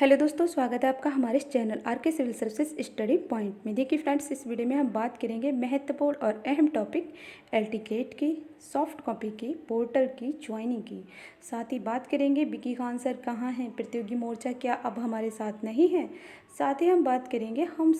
Hello दोस्तों, स्वागत है आपका हमारे इस चैनल आर के सिविल सर्विसेज स्टडी पॉइंट में। देखिए फ्रेंड्स, इस वीडियो में हम बात करेंगे महत्वपूर्ण और अहम टॉपिक एलटीकेट की, सॉफ्ट कॉपी की, पोर्टल की, ज्वाइनिंग की। साथ ही बात करेंगे विकी खान सर कहाँ हैं, प्रतियोगी मोर्चा क्या अब हमारे साथ नहीं है। साथ ही हम बात करेंगे हम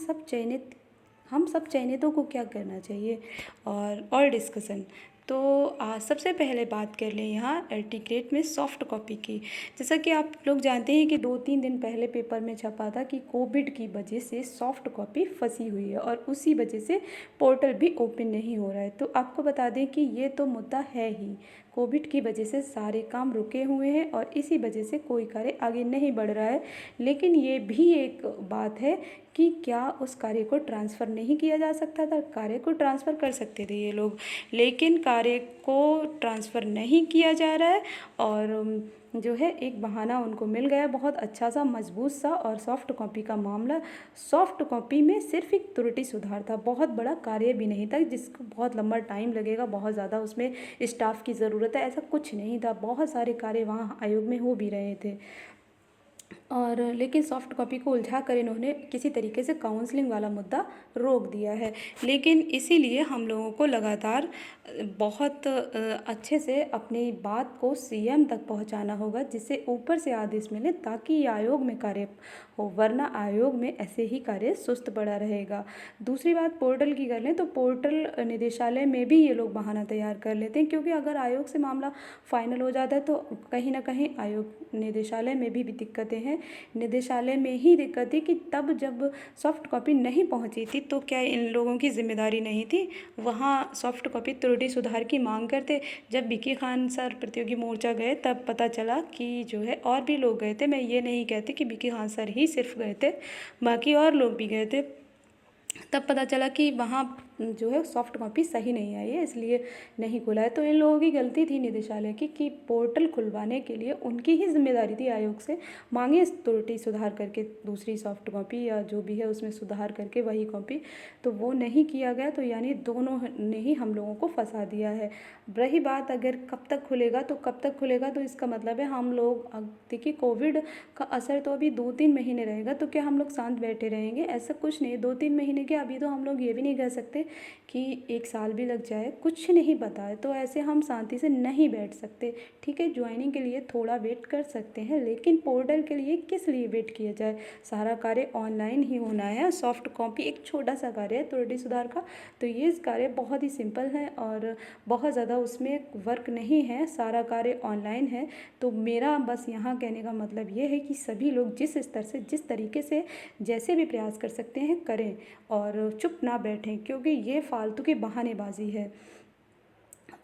सब चयनितों को क्या करना चाहिए और डिस्कशन। तो सबसे पहले बात कर लें यहाँ एलटीकेट में सॉफ्ट कॉपी की। जैसा कि आप लोग जानते हैं कि 2-3 दिन पहले पेपर में छपा था कि कोविड की वजह से सॉफ्ट कॉपी फंसी हुई है और उसी वजह से पोर्टल भी ओपन नहीं हो रहा है। तो आपको बता दें कि ये तो मुद्दा है ही, कोविड की वजह से सारे काम रुके हुए हैं और इसी वजह से कोई कार्य आगे नहीं बढ़ रहा है। लेकिन ये भी एक बात है कि क्या उस कार्य को ट्रांसफ़र नहीं किया जा सकता था? कार्य को ट्रांसफ़र कर सकते थे ये लोग, लेकिन कार्य को ट्रांसफ़र नहीं किया जा रहा है। और जो है एक बहाना उनको मिल गया बहुत अच्छा सा मजबूत सा। और सॉफ्ट कॉपी का मामला, सॉफ्ट कॉपी में सिर्फ एक त्रुटि सुधार था, बहुत बड़ा कार्य भी नहीं था जिसको बहुत लंबा टाइम लगेगा, बहुत ज़्यादा उसमें स्टाफ की ज़रूरत है, ऐसा कुछ नहीं था। बहुत सारे कार्य वहाँ आयोग में हो भी रहे थे। और लेकिन सॉफ्ट कॉपी को उलझा कर इन्होंने किसी तरीके से काउंसलिंग वाला मुद्दा रोक दिया है। लेकिन इसीलिए हम लोगों को लगातार बहुत अच्छे से अपनी बात को सीएम तक पहुंचाना होगा, जिससे ऊपर से आदेश मिले ताकि ये आयोग में कार्य हो, वरना आयोग में ऐसे ही कार्य सुस्त पड़ा रहेगा। दूसरी बात पोर्टल की कर लें तो पोर्टल निदेशालय में भी ये लोग बहाना तैयार कर लेते हैं, क्योंकि अगर आयोग से मामला फाइनल हो जाता है तो कहीं ना कहीं आयोग निदेशालय में भी दिक्कतें हैं। निदेशालय में ही दिक्कत थी कि तब जब सॉफ्ट कॉपी नहीं पहुंची थी तो क्या इन लोगों की जिम्मेदारी नहीं थी वहाँ सॉफ्ट कॉपी त्रुटि सुधार की मांग करते? जब विकी खान सर प्रतियोगी मोर्चा गए तब पता चला कि जो है और भी लोग गए थे। मैं ये नहीं कहती कि विकी खान सर ही सिर्फ गए थे, बाकी और लोग भी गए थे। तब पता चला कि वहाँ जो है सॉफ्ट कॉपी सही नहीं आई है, इसलिए नहीं खुला है। तो इन लोगों की गलती थी निदेशालय की कि पोर्टल खुलवाने के लिए उनकी ही जिम्मेदारी थी आयोग से मांगे त्रुटि सुधार करके दूसरी सॉफ्ट कॉपी या जो भी है उसमें सुधार करके वही कॉपी, तो वो नहीं किया गया। तो यानी दोनों ने ही हम लोगों को फंसा दिया है। रही बात अगर कब तक खुलेगा, तो कब तक खुलेगा, तो इसका मतलब है हम लोग देखिए कोविड का असर तो अभी 2-3 महीने रहेगा, तो क्या हम लोग शांत बैठे रहेंगे? ऐसा कुछ नहीं, 2-3 महीने के अभी तो हम लोग ये भी नहीं कह सकते कि 1 साल भी लग जाए, कुछ नहीं पता है। तो ऐसे हम शांति से नहीं बैठ सकते। ठीक है, ज्वाइनिंग के लिए थोड़ा वेट कर सकते हैं, लेकिन पोर्टल के लिए किस लिए वेट किया जाए? सारा कार्य ऑनलाइन ही होना है। सॉफ्ट कॉपी एक छोटा सा कार्य है त्रुटि सुधार का, तो ये कार्य बहुत ही सिंपल है और बहुत ज़्यादा उसमें वर्क नहीं है, सारा कार्य ऑनलाइन है। तो मेरा बस यहाँ कहने का मतलब ये है कि सभी लोग जिस स्तर से, जिस तरीके से, जैसे भी प्रयास कर सकते हैं करें और चुप ना बैठें, क्योंकि ये फालतू की बहानेबाजी है,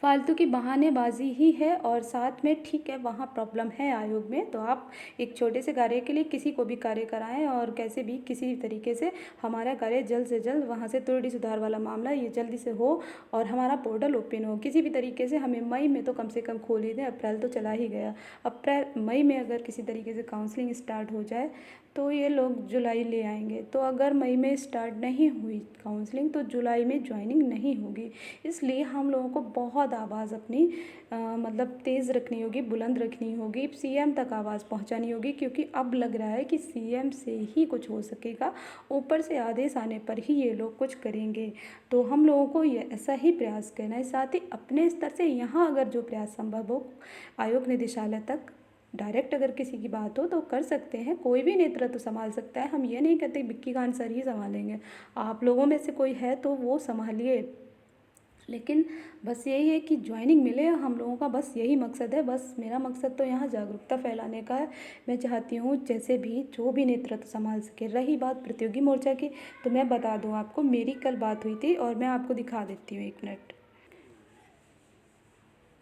फालतू की बहानेबाजी ही है। और साथ में ठीक है वहाँ प्रॉब्लम है आयोग में, तो आप एक छोटे से कार्य के लिए किसी को भी कार्य कराएं और कैसे भी किसी भी तरीके से हमारा कार्य जल्द से जल्द वहाँ से त्रुटि सुधार वाला मामला ये जल्दी से हो और हमारा पोर्टल ओपन हो किसी भी तरीके से। हमें मई में तो कम से कम खोल ही दें, अप्रैल तो चला ही गया, अप्रैल मई में अगर किसी तरीके से काउंसलिंग स्टार्ट हो जाए तो ये लोग जुलाई ले आएंगे। तो अगर मई में स्टार्ट नहीं हुई काउंसलिंग तो जुलाई में ज्वाइनिंग नहीं होगी। इसलिए हम लोगों को बहुत आवाज़ अपनी मतलब तेज़ रखनी होगी, बुलंद रखनी होगी, सीएम तक आवाज़ पहुंचानी होगी, क्योंकि अब लग रहा है कि सीएम से ही कुछ हो सकेगा, ऊपर से आदेश आने पर ही ये लोग कुछ करेंगे। तो हम लोगों को ये ऐसा ही प्रयास करना है। साथ ही अपने स्तर से यहाँ अगर जो प्रयास संभव हो आयोग निदेशालय तक डायरेक्ट अगर किसी की बात हो तो कर सकते हैं, कोई भी नेतृत्व संभाल सकता है। हम ये नहीं कहते विक्की खान सर ही संभालेंगे, आप लोगों में से कोई है तो वो संभालिए, लेकिन बस यही है कि ज्वाइनिंग मिले। हम लोगों का बस यही मकसद है। बस मेरा मकसद तो यहाँ जागरूकता फैलाने का है। मैं चाहती हूँ जैसे भी जो भी नेतृत्व संभाल सके। रही बात प्रतियोगी मोर्चा की, तो मैं बता दूँ आपको, मेरी कल बात हुई थी और मैं आपको दिखा देती हूँ 1 मिनट।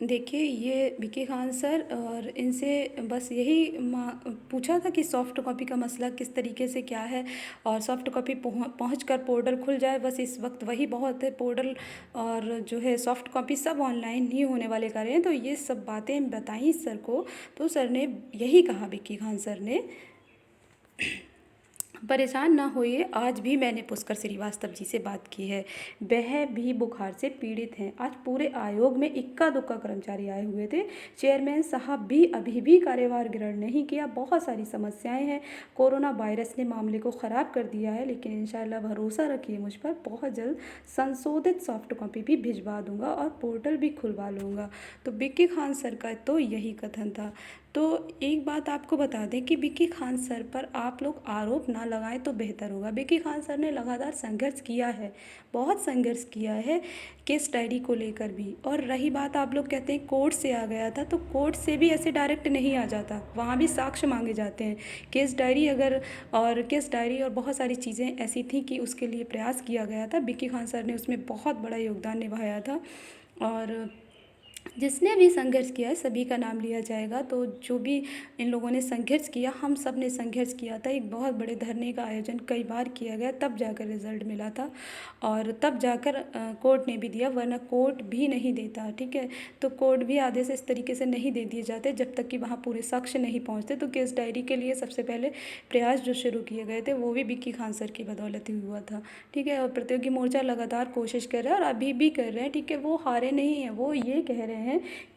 देखिए ये विकी खान सर, और इनसे बस यही पूछा था कि सॉफ्ट कॉपी का मसला किस तरीके से क्या है और सॉफ्ट कॉपी पहुँच कर पोर्टल खुल जाए, बस इस वक्त वही बहुत है। पोर्टल और जो है सॉफ्ट कॉपी सब ऑनलाइन ही होने वाले कार्य हैं। तो ये सब बातें बताई सर को, तो सर ने यही कहा, विकी खान सर ने परेशान ना होइए, आज भी मैंने पुष्कर श्रीवास्तव जी से बात की है। वह भी बुखार से पीड़ित हैं। आज पूरे आयोग में इक्का दुक्का कर्मचारी आए हुए थे। चेयरमैन साहब भी अभी भी कार्यभार ग्रहण नहीं किया। बहुत सारी समस्याएं हैं। कोरोना वायरस ने मामले को ख़राब कर दिया है, लेकिन इंशाल्लाह भरोसा रखिए मुझ पर, बहुत जल्द संशोधित सॉफ्ट कॉपी भी भिजवा दूंगा और पोर्टल भी खुलवा लूँगा। तो विक्की खान सर का तो यही कथन था। तो एक बात आपको बता दें कि विक्की खान सर पर आप लोग आरोप ना लगाएं तो बेहतर होगा। विक्की खान सर ने लगातार संघर्ष किया है, बहुत संघर्ष किया है केस डायरी को लेकर भी। और रही बात, आप लोग कहते हैं कोर्ट से आ गया था, तो कोर्ट से भी ऐसे डायरेक्ट नहीं आ जाता, वहाँ भी साक्ष्य मांगे जाते हैं। केस डायरी और बहुत सारी चीज़ें ऐसी थी कि उसके लिए प्रयास किया गया था। विक्की खान सर ने उसमें बहुत बड़ा योगदान निभाया था। और जिसने भी संघर्ष किया है सभी का नाम लिया जाएगा। तो जो भी इन लोगों ने संघर्ष किया, हम सब ने संघर्ष किया था। एक बहुत बड़े धरने का आयोजन कई बार किया गया, तब जाकर रिजल्ट मिला था और तब जाकर कोर्ट ने भी दिया, वरना कोर्ट भी नहीं देता। ठीक है, तो कोर्ट भी आदेश इस तरीके से नहीं दे दिए जाते जब तक कि वहाँ पूरे साक्ष्य नहीं पहुँचते। तो केस डायरी के लिए सबसे पहले प्रयास जो शुरू किए गए थे वो भी विक्की खान सर की बदौलत ही हुआ था। ठीक है, और प्रतियोगी मोर्चा लगातार कोशिश कर रहा है और अभी भी कर रहे हैं। ठीक है, वो हारे नहीं हैं। वो ये कह रहे हैं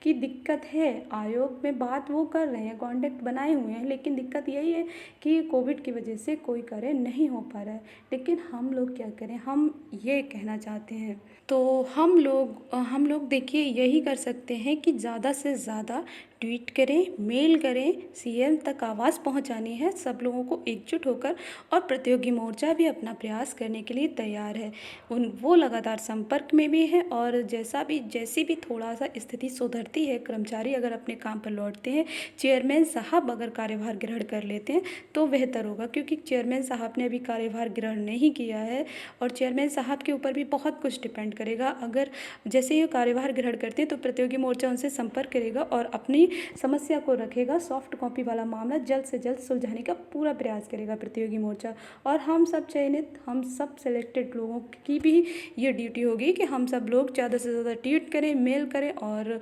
कि दिक्कत है, आयोग में बात वो कर रहे हैं, कॉन्टैक्ट बनाए हुए हैं, लेकिन दिक्कत यही है कि कोविड की वजह से कोई कार्य नहीं हो पा रहा है। लेकिन हम लोग क्या करें, हम ये कहना चाहते हैं तो हम लोग देखिए यही कर सकते हैं कि ज़्यादा से ज़्यादा ट्वीट करें, मेल करें, सीएम तक आवाज़ पहुंचानी है सब लोगों को एकजुट होकर। और प्रतियोगी मोर्चा भी अपना प्रयास करने के लिए तैयार है। वो लगातार संपर्क में भी है और जैसी भी थोड़ा सा स्थिति सुधरती है, कर्मचारी अगर अपने काम पर लौटते हैं, चेयरमैन साहब अगर कार्यभार ग्रहण कर लेते हैं तो बेहतर होगा। क्योंकि चेयरमैन साहब ने अभी कार्यभार ग्रहण नहीं किया है और चेयरमैन साहब के ऊपर भी बहुत कुछ डिपेंड करेगा। अगर जैसे ही कार्यभार ग्रहण करते हैं तो प्रतियोगी मोर्चा उनसे संपर्क करेगा और अपनी समस्या को रखेगा। सॉफ्ट कॉपी वाला मामला जल्द से जल्द सुलझाने का पूरा प्रयास करेगा प्रतियोगी मोर्चा। और हम सब चयनित, हम सब सिलेक्टेड लोगों की भी ये ड्यूटी होगी कि हम सब लोग ज़्यादा से ज़्यादा ट्वीट करें, मेल करें। और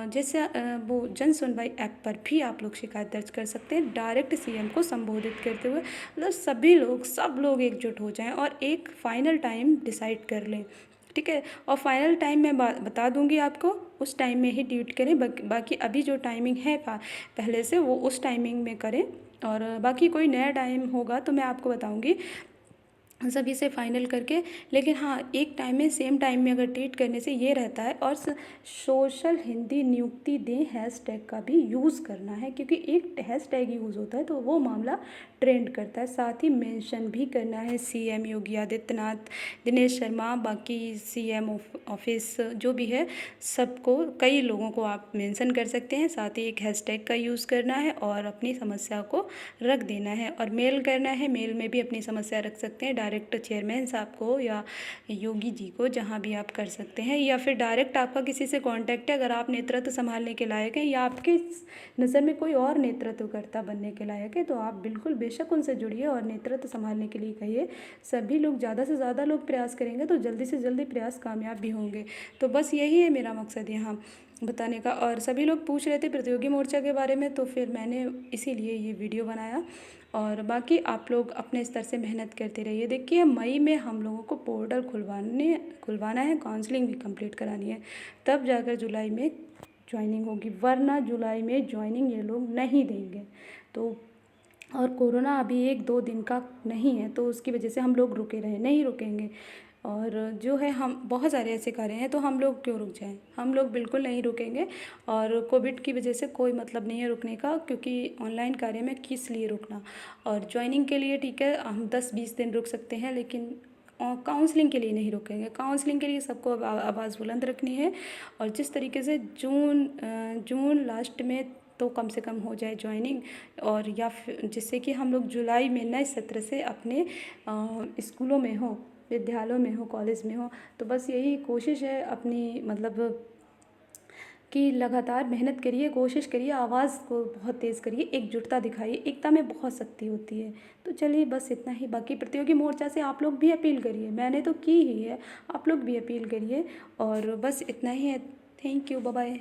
जैसे वो जन सुनवाई ऐप पर भी आप लोग शिकायत दर्ज कर सकते हैं, डायरेक्ट सीएम को संबोधित करते हुए। मतलब सब लोग एकजुट हो जाएं और एक फाइनल टाइम डिसाइड कर लें। ठीक है, और फाइनल टाइम मैं बता दूंगी आपको, उस टाइम में ही ट्वीट करें। बाकी अभी जो टाइमिंग है पहले से, वो उस टाइमिंग में करें। और बाकी कोई नया टाइम होगा तो मैं आपको बताऊंगी सभी से फाइनल करके। लेकिन हाँ, एक टाइम में सेम टाइम में अगर ट्वीट करने से ये रहता है। और सोशल हिंदी नियुक्ति दें हैशटैग का भी यूज़ करना है, क्योंकि एक हैशटैग यूज़ होता है तो वो मामला ट्रेंड करता है। साथ ही मेंशन भी करना है सीएम योगी आदित्यनाथ, दिनेश शर्मा, बाकी सीएम ऑफिस जो भी है सबको, कई लोगों को आप मेंशन कर सकते हैं। साथ ही एक हैशटैग का यूज़ करना है और अपनी समस्या को रख देना है। और मेल करना है, मेल में भी अपनी समस्या रख सकते हैं डायरेक्ट चेयरमैन साहब को या योगी जी को, जहाँ भी आप कर सकते हैं। या फिर डायरेक्ट आपका किसी से कांटेक्ट है, अगर आप नेतृत्व संभालने के लायक हैं या आपके नज़र में कोई और नेतृत्वकर्ता बनने के लायक है, तो आप बिल्कुल बेशक उनसे जुड़िए और नेतृत्व संभालने के लिए कहिए। सभी लोग, ज़्यादा से ज़्यादा लोग प्रयास करेंगे तो जल्दी से जल्दी प्रयास कामयाब भी होंगे। तो बस यही है मेरा मकसद यहाँ बताने का। और सभी लोग पूछ रहे थे प्रतियोगी मोर्चा के बारे में, तो फिर मैंने इसीलिए ये वीडियो बनाया। और बाकी आप लोग अपने स्तर से मेहनत करते रहिए। देखिए, मई में हम लोगों को पोर्टल खुलवाना है, काउंसलिंग भी कंप्लीट करानी है, तब जाकर जुलाई में ज्वाइनिंग होगी, वरना जुलाई में ज्वाइनिंग ये लोग नहीं देंगे। तो और कोरोना अभी 1-2 दिन का नहीं है, तो उसकी वजह से हम लोग रुके रहे, नहीं रुकेंगे। और जो है, हम बहुत सारे ऐसे कार्य हैं तो हम लोग क्यों रुक जाएं, हम लोग बिल्कुल नहीं रुकेंगे। और कोविड की वजह से कोई मतलब नहीं है रुकने का, क्योंकि ऑनलाइन कार्य में किस लिए रुकना। और ज्वाइनिंग के लिए ठीक है, हम 10-20 दिन रुक सकते हैं, लेकिन काउंसलिंग के लिए नहीं रुकेंगे। काउंसलिंग के लिए सबको आवाज़ बुलंद रखनी है। और जिस तरीके से जून लास्ट में तो कम से कम हो जाए ज्वाइनिंग, और या फिर जिससे कि हम लोग जुलाई में नए सत्र से अपने स्कूलों में हो, विद्यालयों में हो, कॉलेज में हो। तो बस यही कोशिश है अपनी, मतलब कि लगातार मेहनत करिए, कोशिश करिए, आवाज़ को बहुत तेज़ करिए, एकजुटता दिखाइए, एकता में बहुत शक्ति होती है। तो चलिए बस इतना ही। बाकी प्रतियोगी मोर्चा से आप लोग भी अपील करिए, मैंने तो की ही है, आप लोग भी अपील करिए। और बस इतना ही है। Thank you, bye bye.